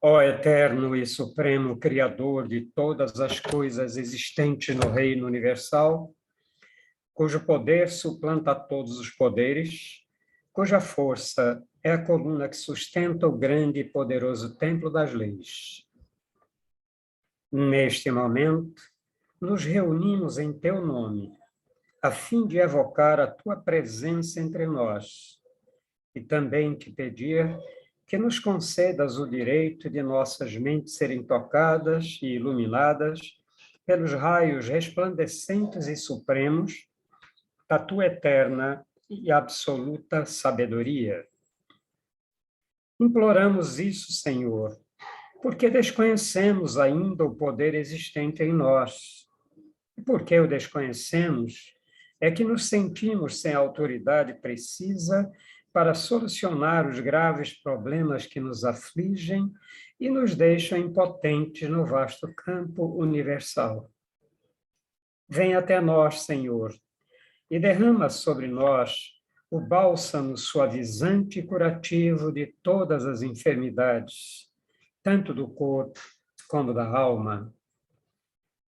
Ó eterno e supremo Criador de todas as coisas existentes no reino universal, cujo poder suplanta todos os poderes, cuja força é a coluna que sustenta o grande e poderoso templo das leis. Neste momento, nos reunimos em teu nome, a fim de evocar a tua presença entre nós, e também te pedir que nos concedas o direito de nossas mentes serem tocadas e iluminadas pelos raios resplandecentes e supremos da tua eterna e absoluta sabedoria. Imploramos isso, Senhor, porque desconhecemos ainda o poder existente em nós. E porque o desconhecemos, é que nos sentimos sem autoridade precisa para solucionar os graves problemas que nos afligem e nos deixam impotentes no vasto campo universal. Vem até nós, Senhor, e derrama sobre nós o bálsamo suavizante e curativo de todas as enfermidades, tanto do corpo como da alma.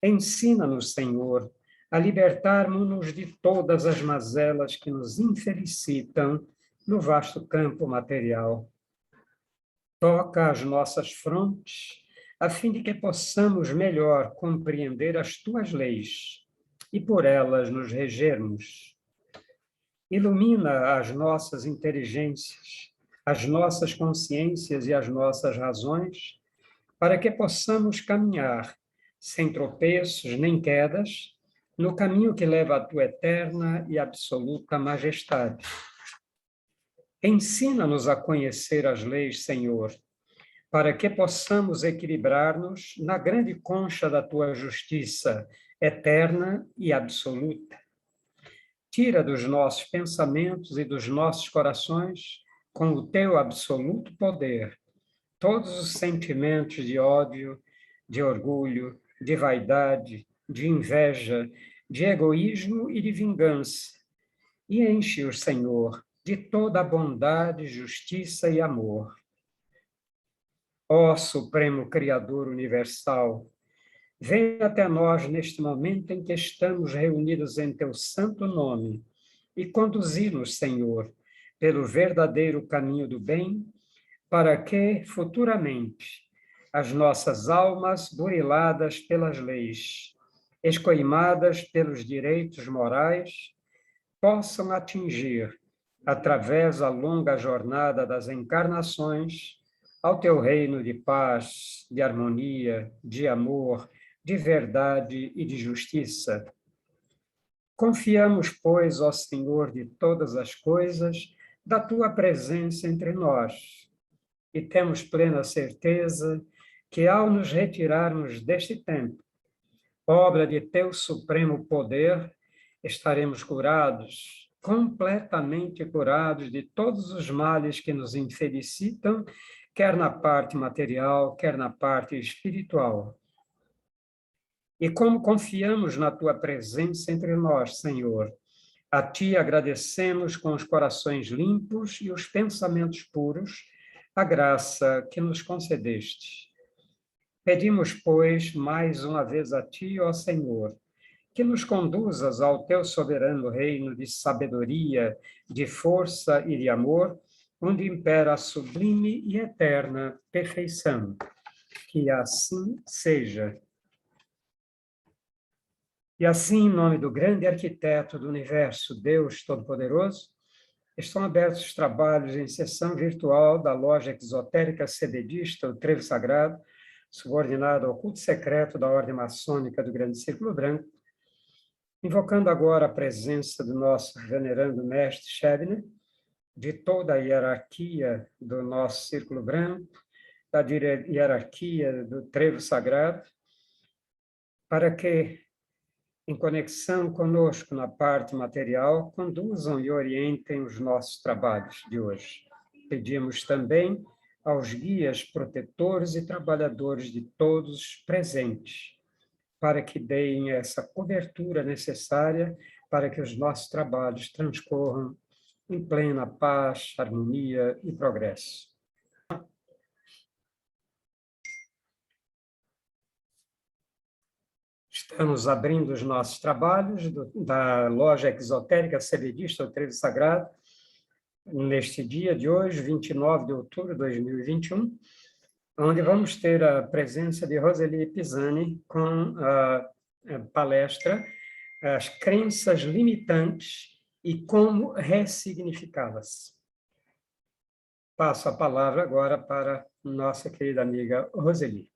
Ensina-nos, Senhor, a libertarmos-nos de todas as mazelas que nos infelicitam no vasto campo material. Toca as nossas frontes, a fim de que possamos melhor compreender as tuas leis e por elas nos regermos. Ilumina as nossas inteligências, as nossas consciências e as nossas razões, para que possamos caminhar sem tropeços nem quedas, no caminho que leva à tua eterna e absoluta majestade. Ensina-nos a conhecer as leis, Senhor, para que possamos equilibrar-nos na grande concha da tua justiça eterna e absoluta. Tira dos nossos pensamentos e dos nossos corações, com o teu absoluto poder, todos os sentimentos de ódio, de orgulho, de vaidade, de inveja, de egoísmo e de vingança, e enche-os, Senhor, de toda a bondade, justiça e amor. Ó Supremo Criador Universal, vem até nós neste momento em que estamos reunidos em teu santo nome e conduzi-nos, Senhor, pelo verdadeiro caminho do bem, para que, futuramente, as nossas almas, buriladas pelas leis, escoimadas pelos direitos morais, possam atingir, através da longa jornada das encarnações, ao teu reino de paz, de harmonia, de amor, de verdade e de justiça. Confiamos, pois, ó Senhor de todas as coisas, da tua presença entre nós, e temos plena certeza que, ao nos retirarmos deste tempo, obra de teu supremo poder, estaremos curados, completamente curados de todos os males que nos infelicitam, quer na parte material, quer na parte espiritual. E como confiamos na tua presença entre nós, Senhor, a ti agradecemos com os corações limpos e os pensamentos puros a graça que nos concedeste. Pedimos, pois, mais uma vez a ti, ó Senhor, que nos conduzas ao teu soberano reino de sabedoria, de força e de amor, onde impera a sublime e eterna perfeição. Que assim seja. E assim, em nome do grande arquiteto do universo, Deus Todo-Poderoso, estão abertos os trabalhos em sessão virtual da loja exotérica cebedista, o Trevo Sagrado, subordinado ao culto secreto da Ordem Maçônica do Grande Círculo Branco, invocando agora a presença do nosso venerando mestre Shebner, de toda a hierarquia do nosso Círculo Branco, da hierarquia do Trevo Sagrado, para que, em conexão conosco na parte material, conduzam e orientem os nossos trabalhos de hoje. Pedimos também aos guias, protetores e trabalhadores de todos os presentes, para que deem essa cobertura necessária para que os nossos trabalhos transcorram em plena paz, harmonia e progresso. Estamos abrindo os nossos trabalhos da loja exotérica Sebedista, o Trevo Sagrado, neste dia de hoje, 29 de outubro de 2021, onde vamos ter a presença de Roseli Pisani com a palestra As Crenças Limitantes e Como Ressignificá-las. Passo a palavra agora para nossa querida amiga Roseli.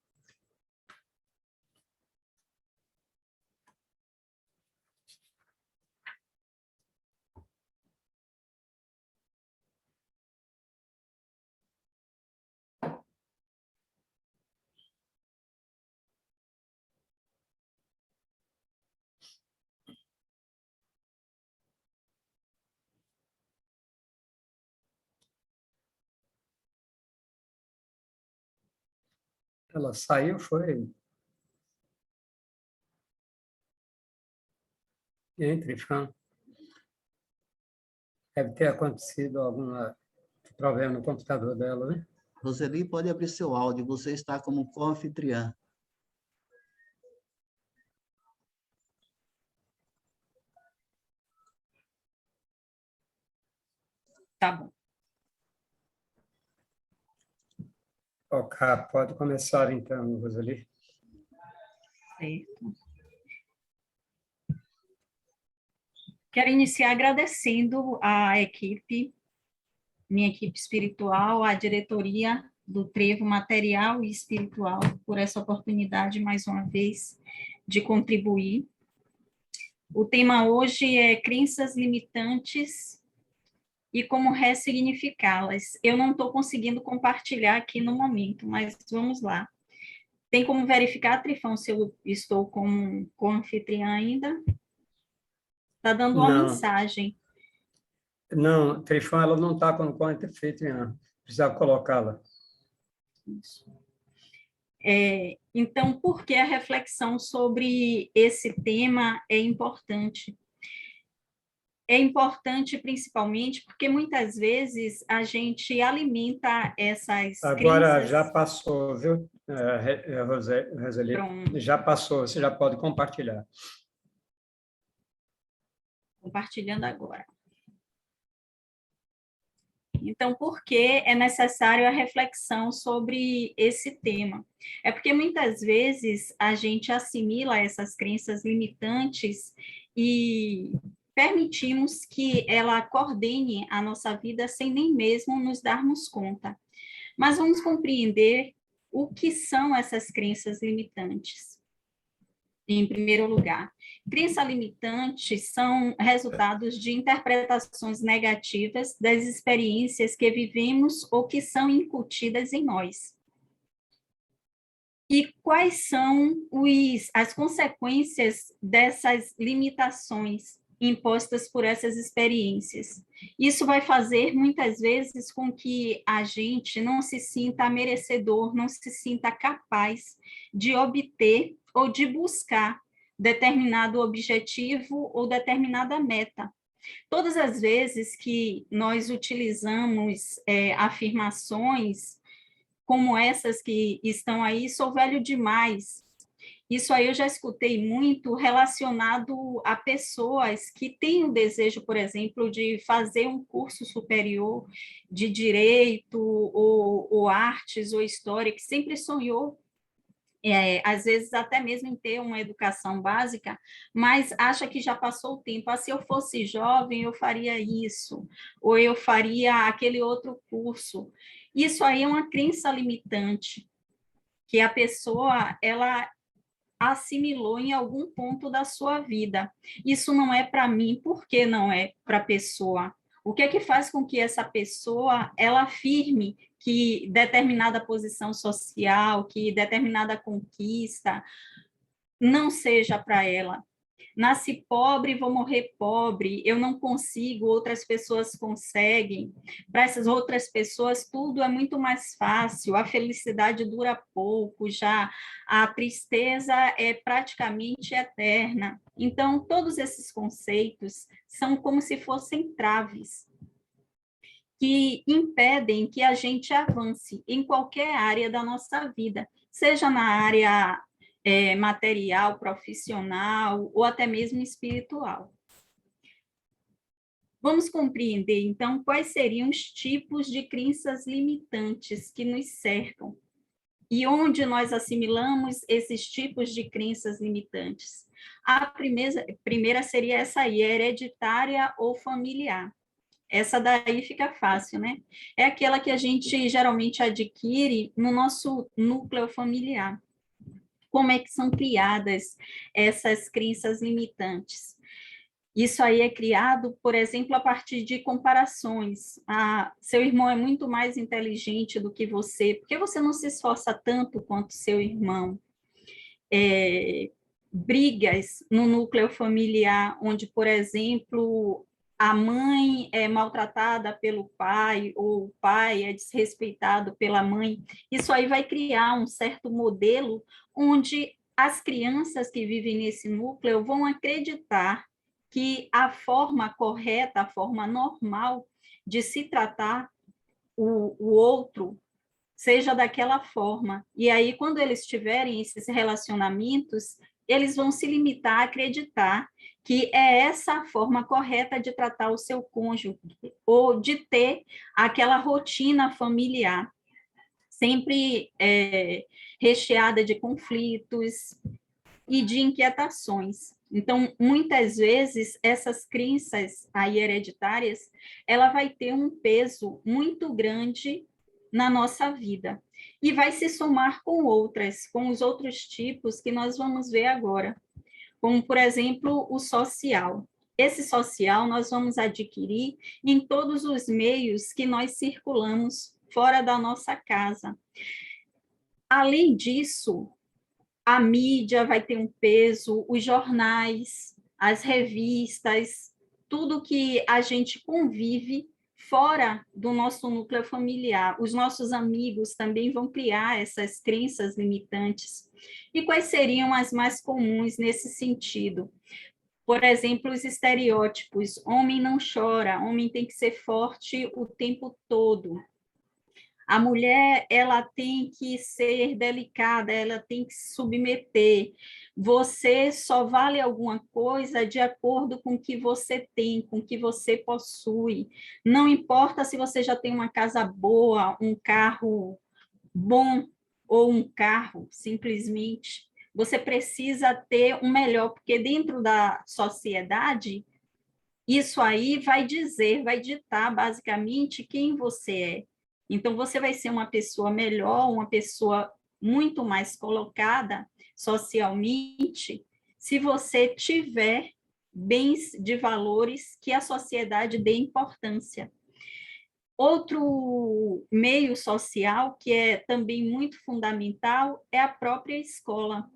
Ela saiu, foi entre fã. Deve ter acontecido algum problema no computador dela, né? Roseli, pode abrir seu áudio, você está como co-anfitriã. Tá bom. Ok, pode começar então, Roseli. Certo. Quero iniciar agradecendo a equipe, minha equipe espiritual, a diretoria do Trevo Material e Espiritual, por essa oportunidade, mais uma vez, de contribuir. O tema hoje é crenças limitantes e como ressignificá-las. Eu não estou conseguindo compartilhar aqui no momento, mas vamos lá. Tem como verificar, Trifão, se eu estou com anfitriã ainda? Está dando uma mensagem. Não, Trifão, ela não está com o anfitriã. Precisa colocá-la. Isso. Então, por que a reflexão sobre esse tema é importante? É importante principalmente porque muitas vezes a gente alimenta essas Agora crenças... já passou, viu, Roseli? Pronto. Já passou, você já pode compartilhar. Compartilhando agora. Então, por que é necessário a reflexão sobre esse tema? É porque muitas vezes a gente assimila essas crenças limitantes e permitimos que ela coordene a nossa vida sem nem mesmo nos darmos conta. Mas vamos compreender o que são essas crenças limitantes. Em primeiro lugar, crenças limitantes são resultados de interpretações negativas das experiências que vivemos ou que são incutidas em nós. E quais são as consequências dessas limitações impostas por essas experiências? Isso vai fazer, muitas vezes, com que a gente não se sinta merecedor, não se sinta capaz de obter ou de buscar determinado objetivo ou determinada meta. Todas as vezes que nós utilizamos afirmações como essas que estão aí, sou velho demais. Isso aí eu já escutei muito relacionado a pessoas que têm o desejo, por exemplo, de fazer um curso superior de direito ou artes ou história, que sempre sonhou, às vezes até mesmo em ter uma educação básica, mas acha que já passou o tempo. Se eu fosse jovem, eu faria isso, ou eu faria aquele outro curso. Isso aí é uma crença limitante, que a pessoa, ela assimilou em algum ponto da sua vida. Isso não é para mim, por que não é para a pessoa? O que é que faz com que essa pessoa, ela afirme que determinada posição social, que determinada conquista não seja para ela? Nasci pobre, vou morrer pobre, eu não consigo, outras pessoas conseguem. Para essas outras pessoas, tudo é muito mais fácil, a felicidade dura pouco, já a tristeza é praticamente eterna. Então, todos esses conceitos são como se fossem traves que impedem que a gente avance em qualquer área da nossa vida, seja na área material, profissional ou até mesmo espiritual. Vamos compreender, então, quais seriam os tipos de crenças limitantes que nos cercam e onde nós assimilamos esses tipos de crenças limitantes. A primeira seria essa aí, hereditária ou familiar. Essa daí fica fácil, né? É aquela que a gente geralmente adquire no nosso núcleo familiar. Como é que são criadas essas crenças limitantes? Isso aí é criado, por exemplo, a partir de comparações. Seu irmão é muito mais inteligente do que você, por que você não se esforça tanto quanto seu irmão? Brigas no núcleo familiar, onde, por exemplo, a mãe é maltratada pelo pai, ou o pai é desrespeitado pela mãe. Isso aí vai criar um certo modelo onde as crianças que vivem nesse núcleo vão acreditar que a forma correta, a forma normal de se tratar o outro seja daquela forma. E aí, quando eles tiverem esses relacionamentos, eles vão se limitar a acreditar que é essa a forma correta de tratar o seu cônjuge, ou de ter aquela rotina familiar, sempre recheada de conflitos e de inquietações. Então, muitas vezes, essas crenças aí hereditárias, ela vai ter um peso muito grande na nossa vida e vai se somar com outras, com os outros tipos que nós vamos ver agora, como, por exemplo, o social. Esse social nós vamos adquirir em todos os meios que nós circulamos fora da nossa casa. Além disso, a mídia vai ter um peso, os jornais, as revistas, tudo que a gente convive fora do nosso núcleo familiar. Os nossos amigos também vão criar essas crenças limitantes. E quais seriam as mais comuns nesse sentido? Por exemplo, os estereótipos: homem não chora, homem tem que ser forte o tempo todo. A mulher, ela tem que ser delicada, ela tem que se submeter. Você só vale alguma coisa de acordo com o que você tem, com o que você possui. Não importa se você já tem uma casa boa, um carro bom ou um carro, simplesmente. Você precisa ter um melhor, porque dentro da sociedade, isso aí vai dizer, vai ditar basicamente quem você é. Então, você vai ser uma pessoa melhor, uma pessoa muito mais colocada socialmente, se você tiver bens de valores que a sociedade dê importância. Outro meio social que é também muito fundamental é a própria escola.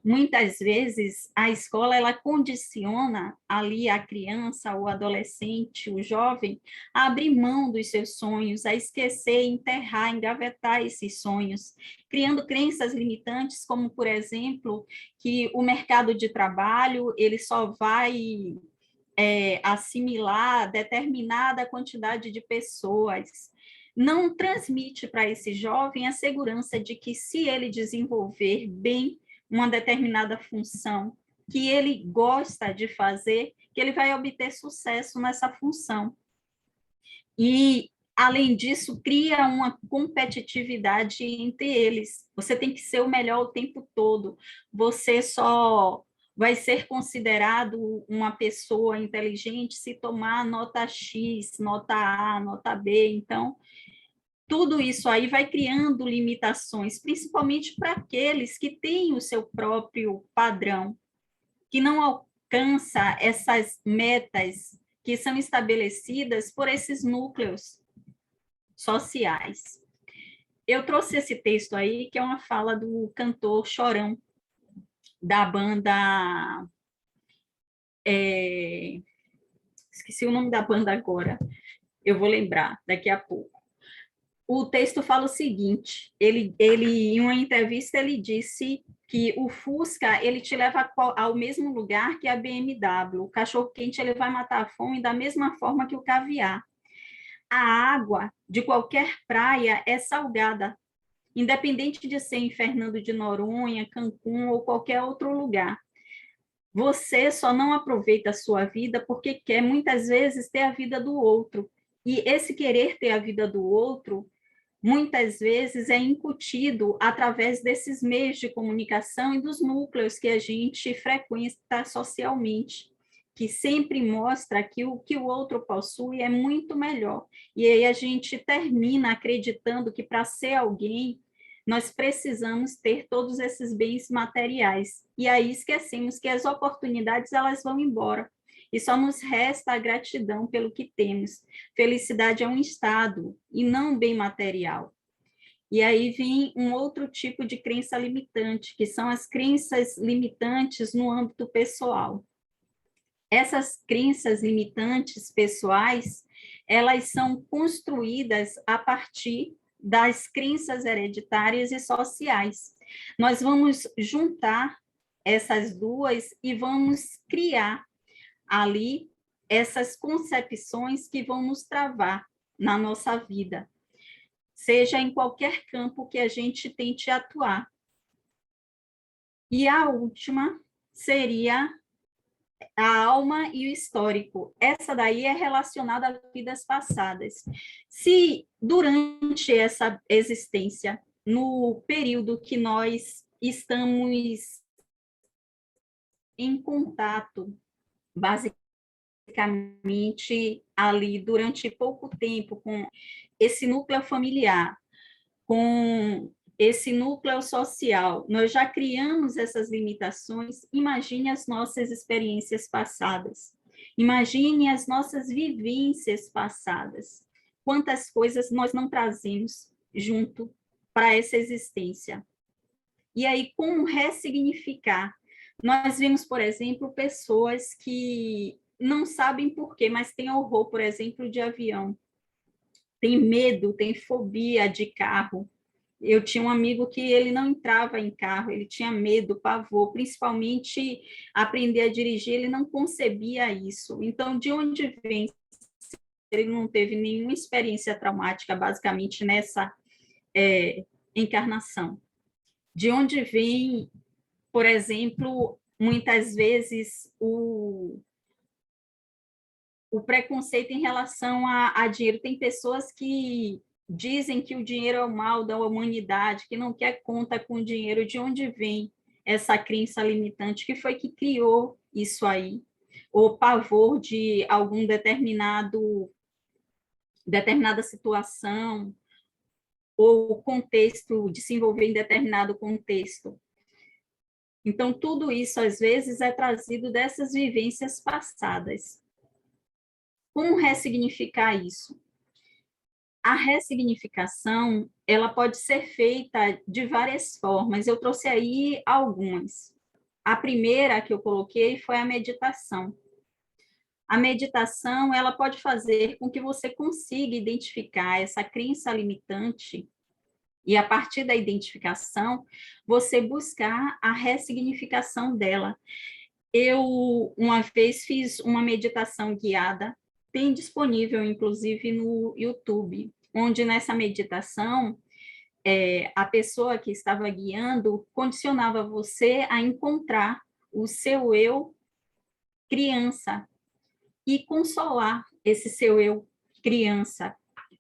Muitas vezes a escola ela condiciona ali a criança, o adolescente, o jovem a abrir mão dos seus sonhos, a esquecer, enterrar, engavetar esses sonhos, criando crenças limitantes, como, por exemplo, que o mercado de trabalho ele só vai assimilar determinada quantidade de pessoas. Não transmite para esse jovem a segurança de que, se ele desenvolver bem uma determinada função que ele gosta de fazer, que ele vai obter sucesso nessa função. E, além disso, cria uma competitividade entre eles. Você tem que ser o melhor o tempo todo. Você só vai ser considerado uma pessoa inteligente se tomar nota X, nota A, nota B. Então, tudo isso aí vai criando limitações, principalmente para aqueles que têm o seu próprio padrão, que não alcança essas metas que são estabelecidas por esses núcleos sociais. Eu trouxe esse texto aí, que é uma fala do cantor Chorão, da banda... esqueci o nome da banda agora, eu vou lembrar daqui a pouco. O texto fala o seguinte, ele em uma entrevista, ele disse que o Fusca, ele te leva ao mesmo lugar que a BMW, o cachorro-quente, ele vai matar a fome da mesma forma que o caviar. A água de qualquer praia é salgada, independente de ser em Fernando de Noronha, Cancún ou qualquer outro lugar. Você só não aproveita a sua vida porque quer, muitas vezes, ter a vida do outro. E esse querer ter a vida do outro, muitas vezes, é incutido através desses meios de comunicação e dos núcleos que a gente frequenta socialmente, que sempre mostra que o outro possui é muito melhor. E aí a gente termina acreditando que para ser alguém, nós precisamos ter todos esses bens materiais. E aí esquecemos que as oportunidades elas vão embora. E só nos resta a gratidão pelo que temos. Felicidade é um estado e não um bem material. E aí vem um outro tipo de crença limitante, que são as crenças limitantes no âmbito pessoal. Essas crenças limitantes pessoais, elas são construídas a partir das crenças hereditárias e sociais. Nós vamos juntar essas duas e vamos criar ali essas concepções que vão nos travar na nossa vida, seja em qualquer campo que a gente tente atuar. E a última seria a alma e o histórico. Essa daí é relacionada a vidas passadas. Se durante essa existência, no período que nós estamos em contato, basicamente ali durante pouco tempo com esse núcleo familiar, com esse núcleo social, nós já criamos essas limitações. Imagine as nossas experiências passadas, imagine as nossas vivências passadas, quantas coisas nós não trazemos junto para essa existência. E aí, como ressignificar? Nós vimos, por exemplo, pessoas que não sabem por quê, mas têm horror, por exemplo, de avião, tem medo, tem fobia de carro. Eu tinha um amigo que ele não entrava em carro, ele tinha medo, pavor, principalmente aprender a dirigir, ele não concebia isso. Então, de onde vem? Ele não teve nenhuma experiência traumática, basicamente, nessa encarnação. De onde vem, por exemplo, muitas vezes o preconceito em relação a dinheiro? Tem pessoas que dizem que o dinheiro é o mal da humanidade, que não quer conta com o dinheiro. De onde vem essa crença limitante? Que foi que criou isso aí? O pavor de algum determinada situação, ou contexto, de se envolver em determinado contexto. Então, tudo isso, às vezes, é trazido dessas vivências passadas. Como ressignificar isso? A ressignificação, ela pode ser feita de várias formas. Eu trouxe aí algumas. A primeira que eu coloquei foi a meditação. A meditação, ela pode fazer com que você consiga identificar essa crença limitante e, a partir da identificação, você buscar a ressignificação dela. Eu, uma vez, fiz uma meditação guiada, tem disponível, inclusive, no YouTube, onde nessa meditação, a pessoa que estava guiando condicionava você a encontrar o seu eu criança e consolar esse seu eu criança,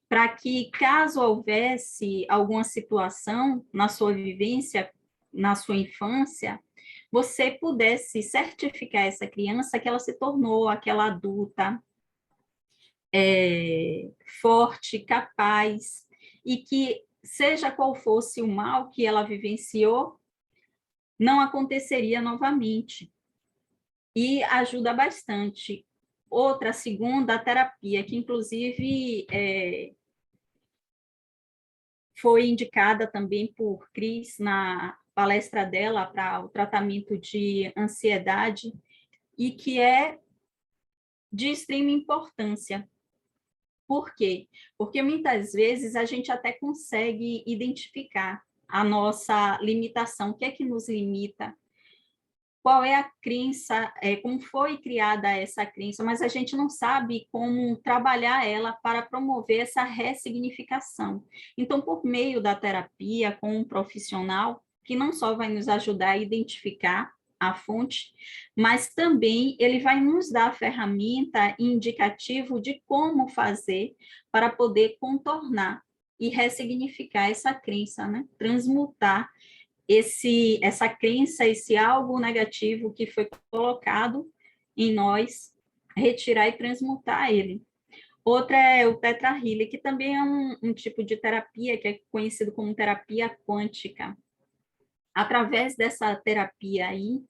para que, caso houvesse alguma situação na sua vivência, na sua infância, você pudesse certificar essa criança que ela se tornou aquela adulta forte, capaz, e que, seja qual fosse o mal que ela vivenciou, não aconteceria novamente. E ajuda bastante. Outra, segunda, a terapia, que inclusive foi indicada também por Cris na palestra dela para o tratamento de ansiedade, e que é de extrema importância. Por quê? Porque muitas vezes a gente até consegue identificar a nossa limitação, o que é que nos limita. qual é a crença, como foi criada essa crença, mas a gente não sabe como trabalhar ela para promover essa ressignificação. Então, por meio da terapia com um profissional, que não só vai nos ajudar a identificar a fonte, mas também ele vai nos dar a ferramenta e indicativo de como fazer para poder contornar e ressignificar essa crença, né? Transmutar essa crença, esse algo negativo que foi colocado em nós, retirar e transmutar ele. Outra é o Theta Healing, que também é um tipo de terapia que é conhecido como terapia quântica. Através dessa terapia aí,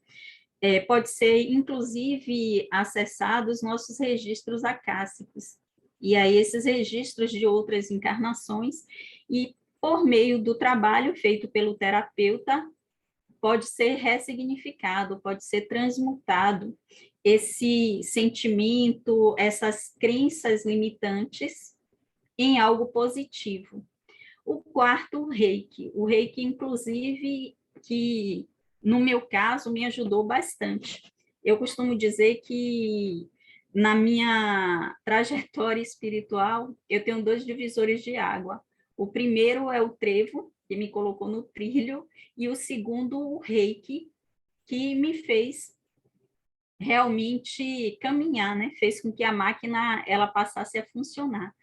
pode ser, inclusive, acessados nossos registros acásicos. E aí, esses registros de outras encarnações, e por meio do trabalho feito pelo terapeuta, pode ser ressignificado, pode ser transmutado esse sentimento, essas crenças limitantes em algo positivo. O quarto, o Reiki, inclusive, que no meu caso me ajudou bastante. Eu costumo dizer que na minha trajetória espiritual, eu tenho 2 divisores de água. O primeiro é o trevo, que me colocou no trilho, e o segundo, o Reiki, que me fez realmente caminhar, né? Fez com que a máquina ela passasse a funcionar.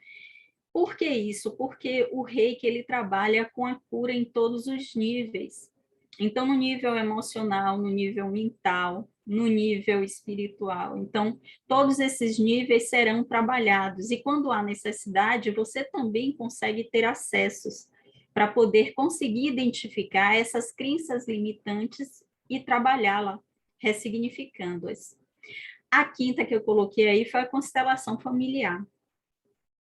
Por que isso? Porque o Reiki ele trabalha com a cura em todos os níveis. Então, no nível emocional, no nível mental, no nível espiritual. Então, todos esses níveis serão trabalhados. E quando há necessidade, você também consegue ter acessos para poder conseguir identificar essas crenças limitantes e trabalhá-la, ressignificando-as. A quinta que eu coloquei aí foi a constelação familiar.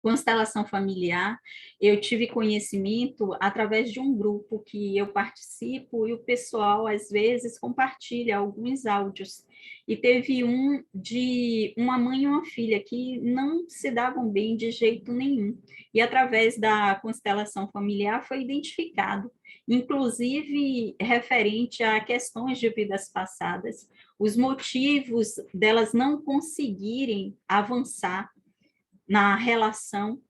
Constelação familiar, eu tive conhecimento através de um grupo que eu participo e o pessoal, às vezes, compartilha alguns áudios. E teve um de uma mãe e uma filha que não se davam bem de jeito nenhum. E através da constelação familiar foi identificado, inclusive referente a questões de vidas passadas, os motivos delas não conseguirem avançar na relação,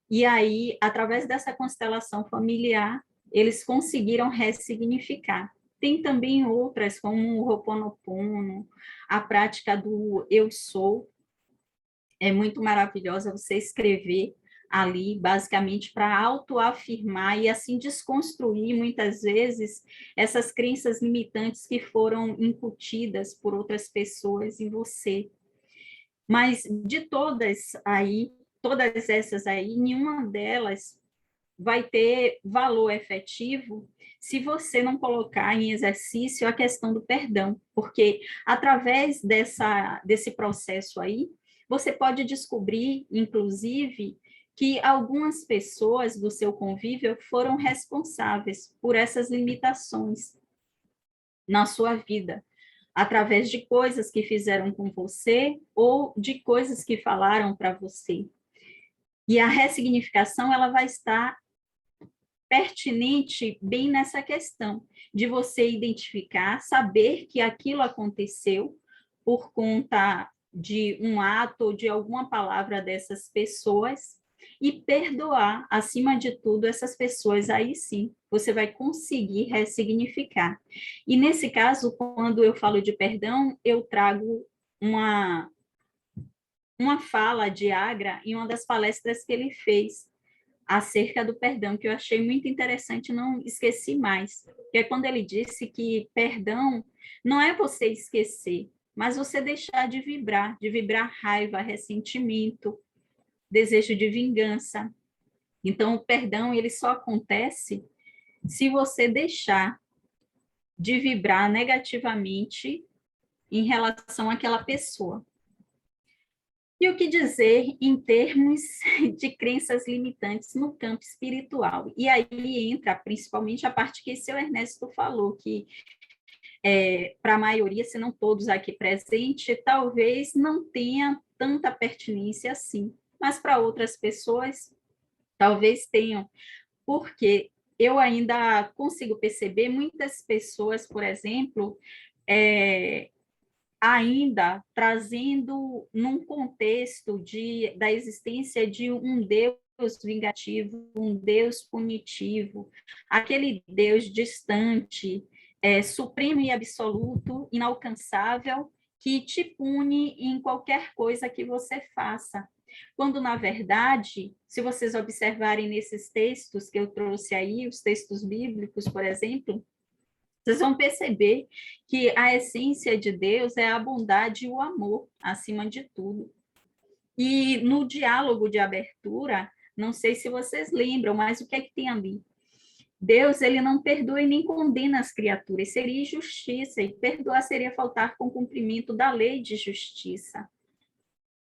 e aí, através dessa constelação familiar, eles conseguiram ressignificar. Tem também outras, como o Ho'oponopono, a prática do eu sou, é muito maravilhosa você escrever ali, basicamente, para autoafirmar e assim desconstruir, muitas vezes, essas crenças limitantes que foram incutidas por outras pessoas em você. Mas de todas essas aí, nenhuma delas vai ter valor efetivo se você não colocar em exercício a questão do perdão, porque através desse processo aí, você pode descobrir, inclusive, que algumas pessoas do seu convívio foram responsáveis por essas limitações na sua vida, através de coisas que fizeram com você ou de coisas que falaram para você. E a ressignificação, ela vai estar pertinente bem nessa questão de você identificar, saber que aquilo aconteceu por conta de um ato ou de alguma palavra dessas pessoas e perdoar, acima de tudo, essas pessoas, aí sim, você vai conseguir ressignificar. E nesse caso, quando eu falo de perdão, eu trago uma fala de Agra em uma das palestras que ele fez acerca do perdão, que eu achei muito interessante, não esqueci mais, que é quando ele disse que perdão não é você esquecer, mas você deixar de vibrar raiva, ressentimento, desejo de vingança. Então, o perdão, ele só acontece se você deixar de vibrar negativamente em relação àquela pessoa. E o que dizer em termos de crenças limitantes no campo espiritual? E aí entra principalmente a parte que o seu Ernesto falou, que para a maioria, se não todos aqui presentes, talvez não tenha tanta pertinência assim, mas para outras pessoas, talvez tenham, porque eu ainda consigo perceber muitas pessoas, por exemplo, ainda trazendo num contexto da existência de um Deus vingativo, um Deus punitivo, aquele Deus distante, supremo e absoluto, inalcançável, que te pune em qualquer coisa que você faça. Quando, na verdade, se vocês observarem nesses textos que eu trouxe aí, os textos bíblicos, por exemplo, vocês vão perceber que a essência de Deus é a bondade e o amor, acima de tudo. E no diálogo de abertura, não sei se vocês lembram, mas o que é que tem ali? Deus, ele não perdoa e nem condena as criaturas, seria injustiça, e perdoar seria faltar com o cumprimento da lei de justiça.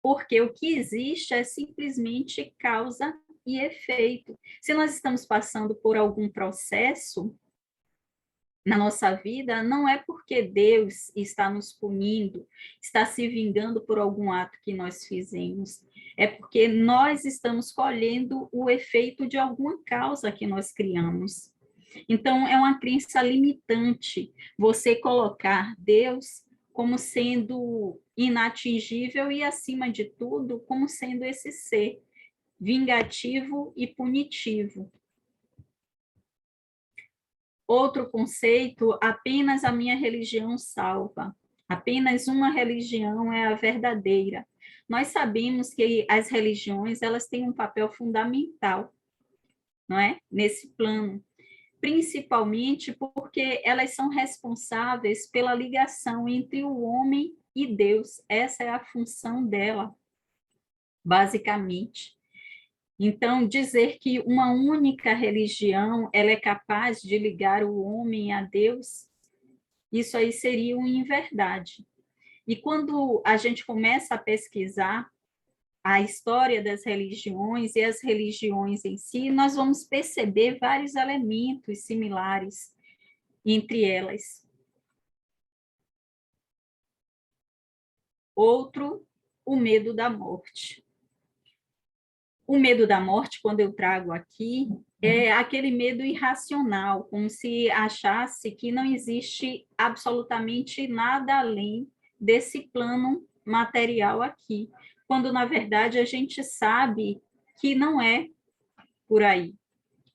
Porque o que existe é simplesmente causa e efeito. Se nós estamos passando por algum processo na nossa vida, não é porque Deus está nos punindo, está se vingando por algum ato que nós fizemos, é porque nós estamos colhendo o efeito de alguma causa que nós criamos. Então, é uma crença limitante você colocar Deus como sendo inatingível e, acima de tudo, como sendo esse ser vingativo e punitivo. Outro conceito, apenas a minha religião salva. Apenas uma religião é a verdadeira. Nós sabemos que as religiões, elas têm um papel fundamental, não é? Nesse plano, principalmente porque elas são responsáveis pela ligação entre o homem e Deus. Essa é a função dela, basicamente. Então, dizer que uma única religião ela é capaz de ligar o homem a Deus, isso aí seria uma inverdade. E quando a gente começa a pesquisar a história das religiões e as religiões em si, nós vamos perceber vários elementos similares entre elas. Outro, o medo da morte. O medo da morte, quando eu trago aqui, é aquele medo irracional, como se achasse que não existe absolutamente nada além desse plano material aqui, quando, na verdade, a gente sabe que não é por aí,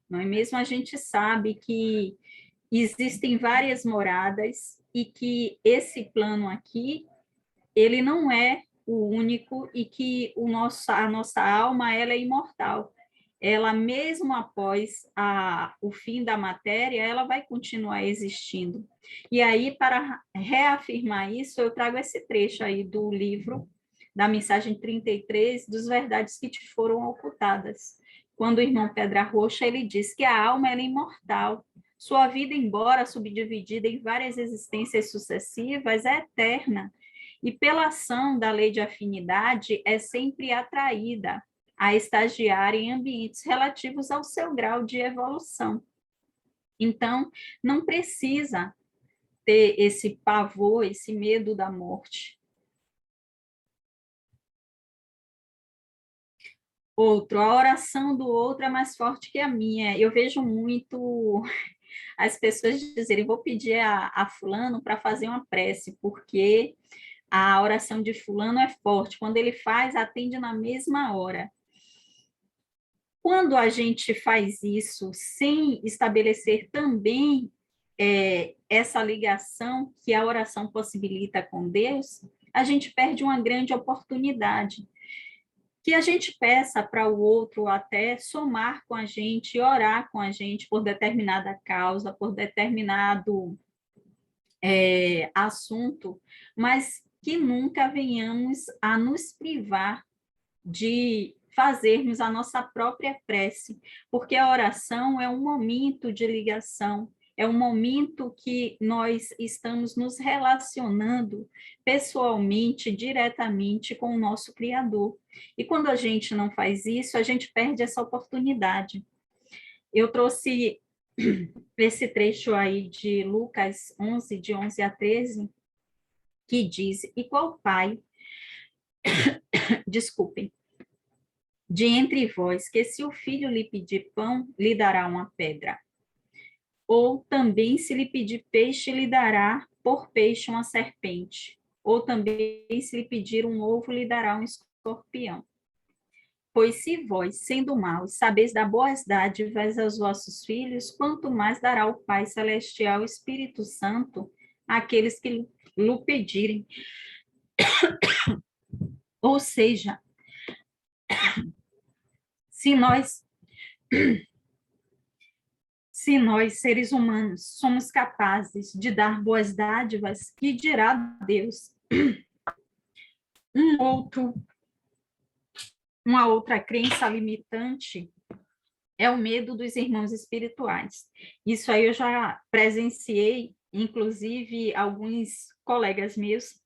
não é mesmo? A gente sabe que existem várias moradas e que esse plano aqui, ele não é o único e que a nossa alma ela é imortal. Ela, mesmo após o fim da matéria, ela vai continuar existindo. E aí, para reafirmar isso, eu trago esse trecho aí do livro, da mensagem 33, dos verdades que te foram ocultadas. Quando o irmão Pedra Roxa, ele diz que a alma ela é imortal. Sua vida, embora subdividida em várias existências sucessivas, é eterna. E pela ação da lei de afinidade, é sempre atraída a estagiar em ambientes relativos ao seu grau de evolução. Então, não precisa ter esse pavor, esse medo da morte. Outro, a oração do outro é mais forte que a minha. Eu vejo muito as pessoas dizerem, vou pedir a fulano para fazer uma prece, porque a oração de fulano é forte. Quando ele faz, atende na mesma hora. Quando a gente faz isso sem estabelecer também essa ligação que a oração possibilita com Deus, a gente perde uma grande oportunidade. Que a gente peça para o outro até somar com a gente, orar com a gente por determinada causa, por determinado assunto, mas que nunca venhamos a nos privar de fazermos a nossa própria prece, porque a oração é um momento de ligação, é um momento que nós estamos nos relacionando pessoalmente, diretamente com o nosso Criador. E quando a gente não faz isso, a gente perde essa oportunidade. Eu trouxe esse trecho aí de Lucas 11, de 11 a 13, que diz, e qual pai, desculpem, de entre vós, que se o filho lhe pedir pão, lhe dará uma pedra? Ou também, se lhe pedir peixe, lhe dará por peixe uma serpente, ou também, se lhe pedir um ovo, lhe dará um escorpião. Pois se vós, sendo maus, sabeis dar boas dádivas aos vossos filhos, quanto mais dará o Pai Celestial, o Espírito Santo, àqueles que lhe pedirem. Ou seja, se nós, seres humanos, somos capazes de dar boas dádivas, que dirá Deus? Uma outra crença limitante é o medo dos irmãos espirituais. Isso aí eu já presenciei, inclusive alguns colegas meus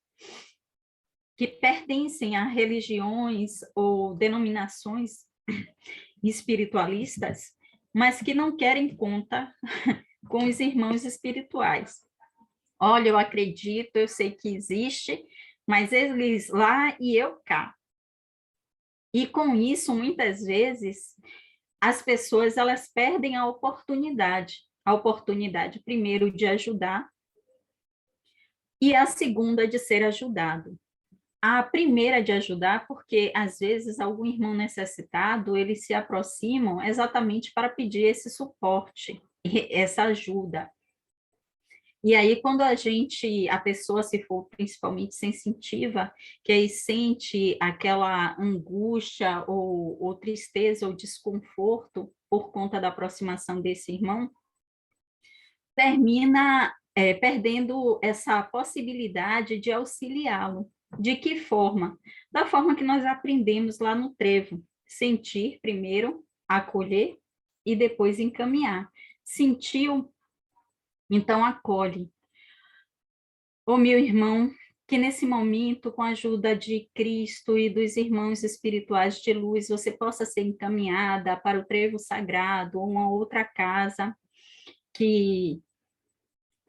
que pertencem a religiões ou denominações espiritualistas, mas que não querem conta com os irmãos espirituais. Olha, eu acredito, eu sei que existe, mas eles lá e eu cá. E com isso, muitas vezes, as pessoas elas perdem a oportunidade primeiro de ajudar e a segunda de ser ajudado. A primeira de ajudar, porque às vezes algum irmão necessitado, eles se aproximam exatamente para pedir esse suporte, essa ajuda. E aí, quando a pessoa, se for principalmente sensitiva, que aí sente aquela angústia ou tristeza ou desconforto por conta da aproximação desse irmão, termina perdendo essa possibilidade de auxiliá-lo. De que forma? Da forma que nós aprendemos lá no trevo. Sentir primeiro, acolher e depois encaminhar. Sentiu, então acolhe. Ô meu irmão, que nesse momento, com a ajuda de Cristo e dos irmãos espirituais de luz, você possa ser encaminhada para o trevo sagrado ou uma outra casa que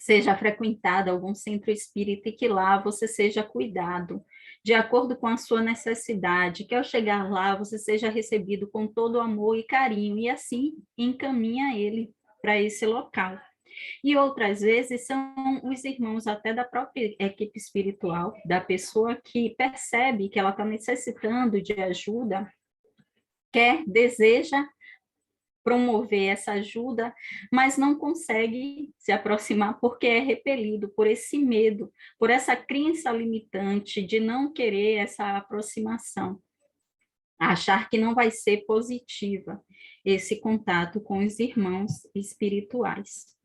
seja frequentada, algum centro espírita, e que lá você seja cuidado, de acordo com a sua necessidade, que ao chegar lá você seja recebido com todo o amor e carinho, e assim encaminha ele para esse local. E outras vezes são os irmãos até da própria equipe espiritual, da pessoa que percebe que ela está necessitando de ajuda, deseja promover essa ajuda, mas não consegue se aproximar porque é repelido por esse medo, por essa crença limitante de não querer essa aproximação, achar que não vai ser positiva esse contato com os irmãos espirituais.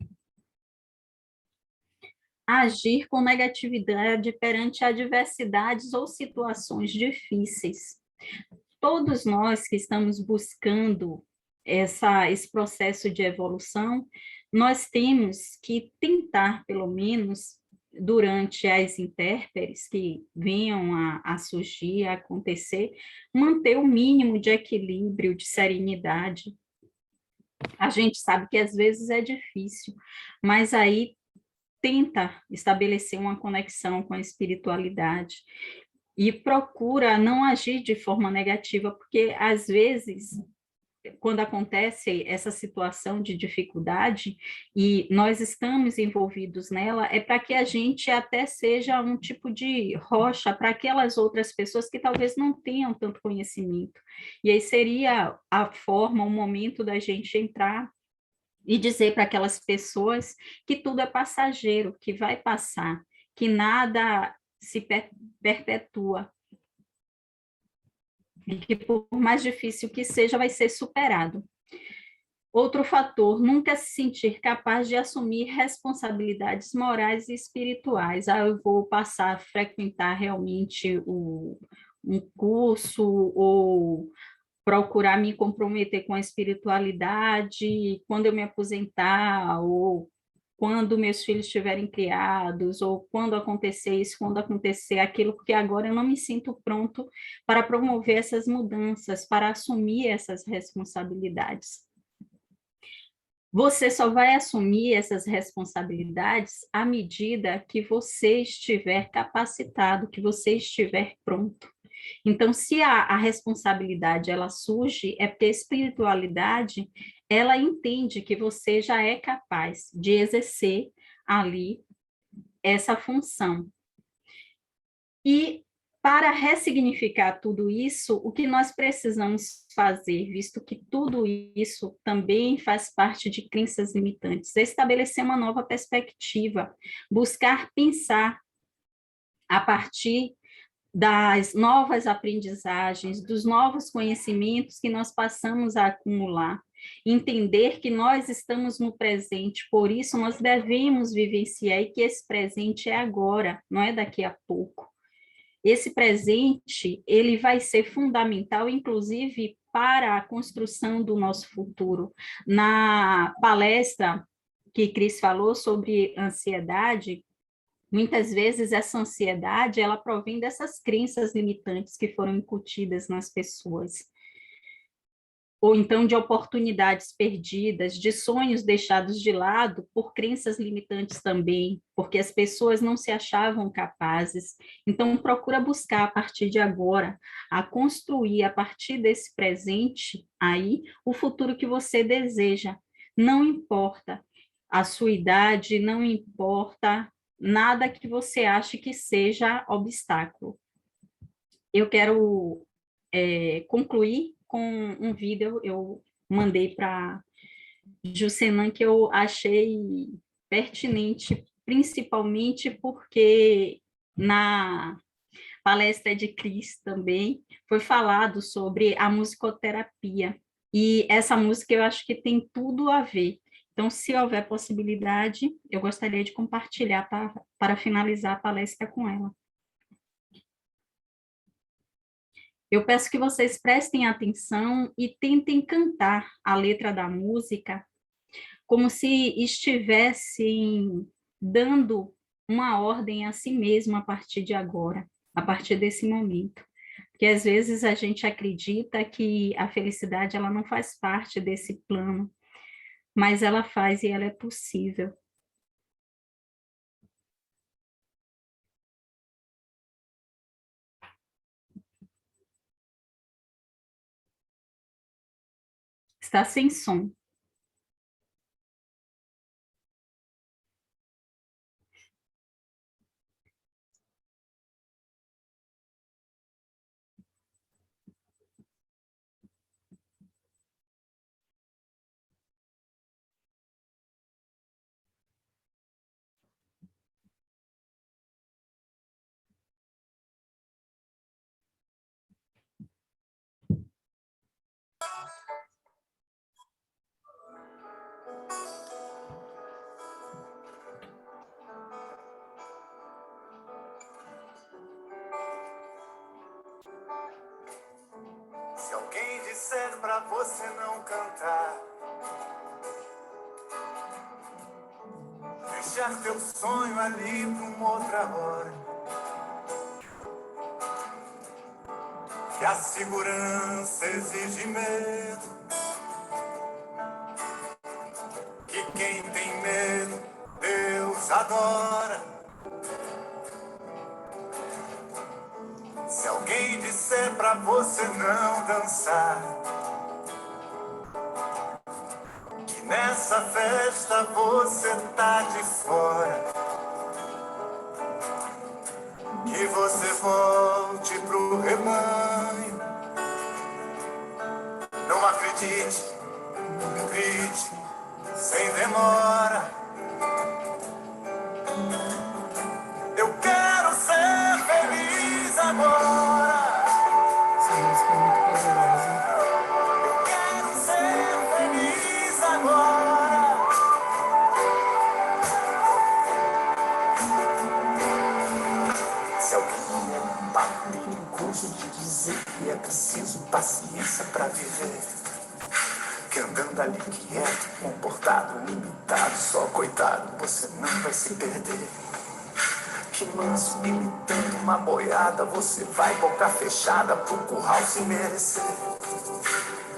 Agir com negatividade perante adversidades ou situações difíceis. Todos nós que estamos buscando esse processo de evolução, nós temos que tentar, pelo menos, durante as intérperes que venham a surgir, a acontecer, manter o mínimo de equilíbrio, de serenidade. A gente sabe que às vezes é difícil, mas aí tenta estabelecer uma conexão com a espiritualidade e procura não agir de forma negativa, porque às vezes, quando acontece essa situação de dificuldade e nós estamos envolvidos nela, é para que a gente até seja um tipo de rocha para aquelas outras pessoas que talvez não tenham tanto conhecimento. E aí seria a forma, o momento da gente entrar e dizer para aquelas pessoas que tudo é passageiro, que vai passar, que nada se perpetua, e que por mais difícil que seja, vai ser superado. Outro fator, nunca se sentir capaz de assumir responsabilidades morais e espirituais. Eu vou passar a frequentar realmente um curso ou procurar me comprometer com a espiritualidade quando eu me aposentar, ou quando meus filhos estiverem criados, ou quando acontecer isso, quando acontecer aquilo, porque agora eu não me sinto pronto para promover essas mudanças, para assumir essas responsabilidades. Você só vai assumir essas responsabilidades à medida que você estiver capacitado, que você estiver pronto. Então, se a responsabilidade ela surge, é porque a espiritualidade ela entende que você já é capaz de exercer ali essa função. E para ressignificar tudo isso, o que nós precisamos fazer, visto que tudo isso também faz parte de crenças limitantes, é estabelecer uma nova perspectiva, buscar pensar a partir das novas aprendizagens, dos novos conhecimentos que nós passamos a acumular, entender que nós estamos no presente, por isso nós devemos vivenciar e que esse presente é agora, não é daqui a pouco. Esse presente, ele vai ser fundamental, inclusive, para a construção do nosso futuro. Na palestra que Cris falou sobre ansiedade, muitas vezes essa ansiedade, ela provém dessas crenças limitantes que foram incutidas nas pessoas. Ou então de oportunidades perdidas, de sonhos deixados de lado por crenças limitantes também, porque as pessoas não se achavam capazes. Então, procura buscar a partir de agora, a construir a partir desse presente aí, o futuro que você deseja. Não importa a sua idade, não importa nada que você ache que seja obstáculo. Eu quero concluir com um vídeo eu mandei para Jucenan que eu achei pertinente, principalmente porque na palestra de Cris também foi falado sobre a musicoterapia, e essa música eu acho que tem tudo a ver. Então, se houver possibilidade, eu gostaria de compartilhar para finalizar a palestra com ela. Eu peço que vocês prestem atenção e tentem cantar a letra da música como se estivessem dando uma ordem a si mesmo a partir de agora, a partir desse momento. Porque às vezes a gente acredita que a felicidade ela não faz parte desse plano, mas ela faz e ela é possível. Está sem som. Se alguém disser pra você não cantar, deixar teu sonho ali pra uma outra hora, que a segurança exige medo, que quem tem medo, Deus adora. Se alguém disser pra você não dançar, que nessa festa você tá de fora, que você volte pro rebanho, não acredite, grite, sem demora. Eu quero ser feliz agora. Essa música é muito poderosa. Eu quero ser feliz agora. Se alguém me bater no curso de dizer que é preciso paciência pra viver, que andando ali quieto, comportado, limitado, só coitado, você não vai se perder. Que manso, imitando uma boiada, você vai boca fechada pro curral se merecer.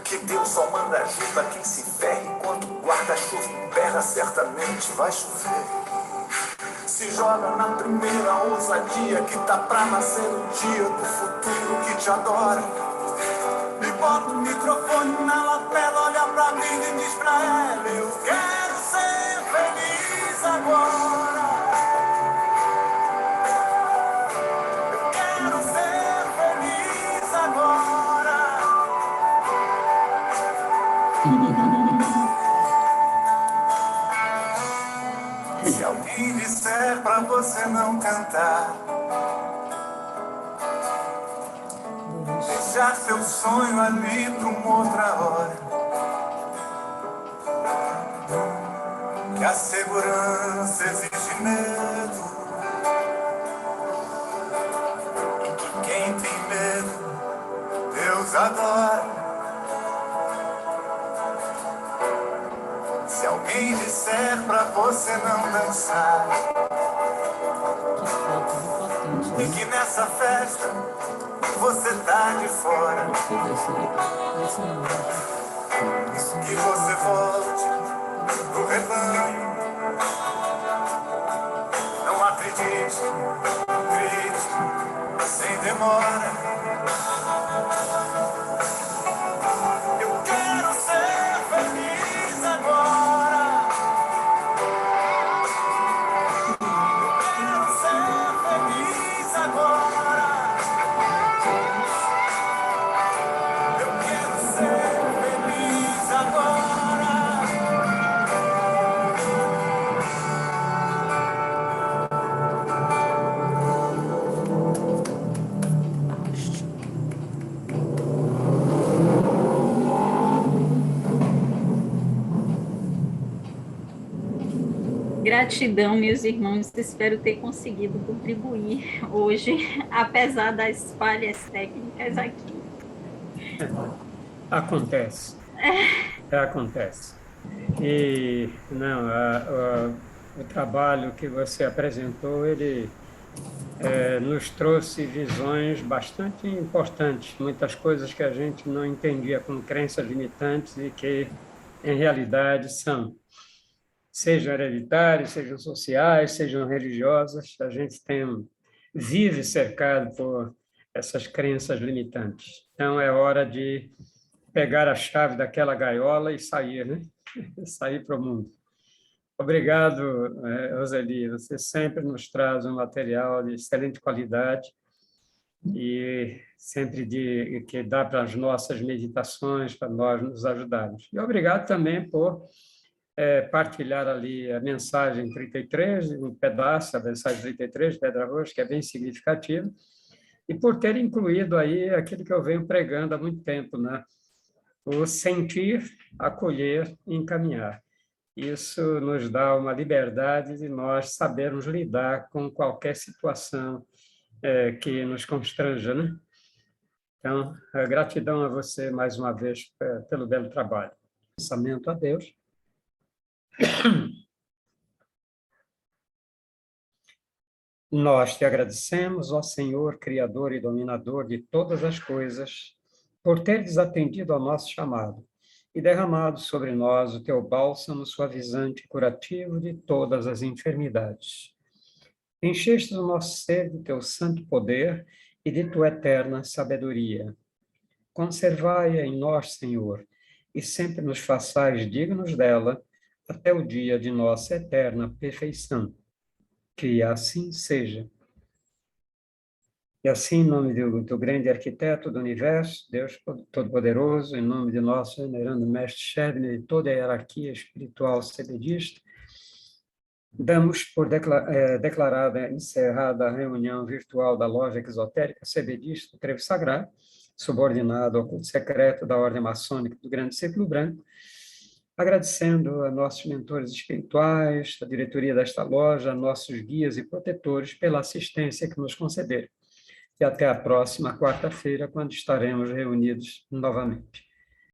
Que Deus só manda ajuda quem se ferre, quando o guarda-chuva emperra, certamente vai chover. Se joga na primeira ousadia, que tá pra nascer o dia do futuro que te adora. Me bota o microfone na lapela, olha pra mim e diz pra ela: eu quero ser feliz agora. Se alguém disser pra você não cantar, deixar seu sonho ali pra uma outra hora, que a segurança exige medo, e que quem tem medo, Deus adora. Se alguém disser pra você não dançar, e que nessa festa você tá de fora, que você volte pro rebanho, não acredite, grite sem demora. Eu quero ser feliz agora. Eu quero ser feliz agora. Eu quero ser feliz agora. Gratidão, meus irmãos. Espero ter conseguido contribuir hoje, apesar das falhas técnicas aqui. Acontece. Acontece. E, não, o trabalho que você apresentou, ele nos trouxe visões bastante importantes, muitas coisas que a gente não entendia como crenças limitantes e que, em realidade, sejam hereditárias, sejam sociais, sejam religiosas, a gente vive cercado por essas crenças limitantes. Então, é hora de pegar a chave daquela gaiola e sair, né? Sair para o mundo. Obrigado, Roseli. Você sempre nos traz um material de excelente qualidade e sempre que dá para as nossas meditações, para nós nos ajudarmos. E obrigado também por partilhar ali a mensagem 33, um pedaço, a mensagem 33, Pedra Roxa, que é bem significativa, e por ter incluído aí aquilo que eu venho pregando há muito tempo, né? O sentir, acolher e encaminhar. Isso nos dá uma liberdade de nós sabermos lidar com qualquer situação que nos constranja, né? Então, gratidão a você mais uma vez pelo belo trabalho. Pensamento a Deus. Nós te agradecemos, ó Senhor, Criador e Dominador de todas as coisas, por teres atendido ao nosso chamado e derramado sobre nós o teu bálsamo suavizante e curativo de todas as enfermidades. Encheste o nosso ser de teu santo poder e de tua eterna sabedoria. Conservai-a em nós, Senhor, e sempre nos façais dignos dela até o dia de nossa eterna perfeição. Que assim seja. E assim, em nome do teu grande arquiteto do universo, Deus Todo-Poderoso, em nome de nosso venerando Mestre Shebner e toda a hierarquia espiritual sebedista, damos por declarada, encerrada a reunião virtual da Loja Exotérica Sebedista do Trevo Sagrado, subordinado ao culto secreto da Ordem Maçônica do Grande Círculo Branco, agradecendo a nossos mentores espirituais, a diretoria desta loja, a nossos guias e protetores pela assistência que nos concederam. E até a próxima quarta-feira, quando estaremos reunidos novamente.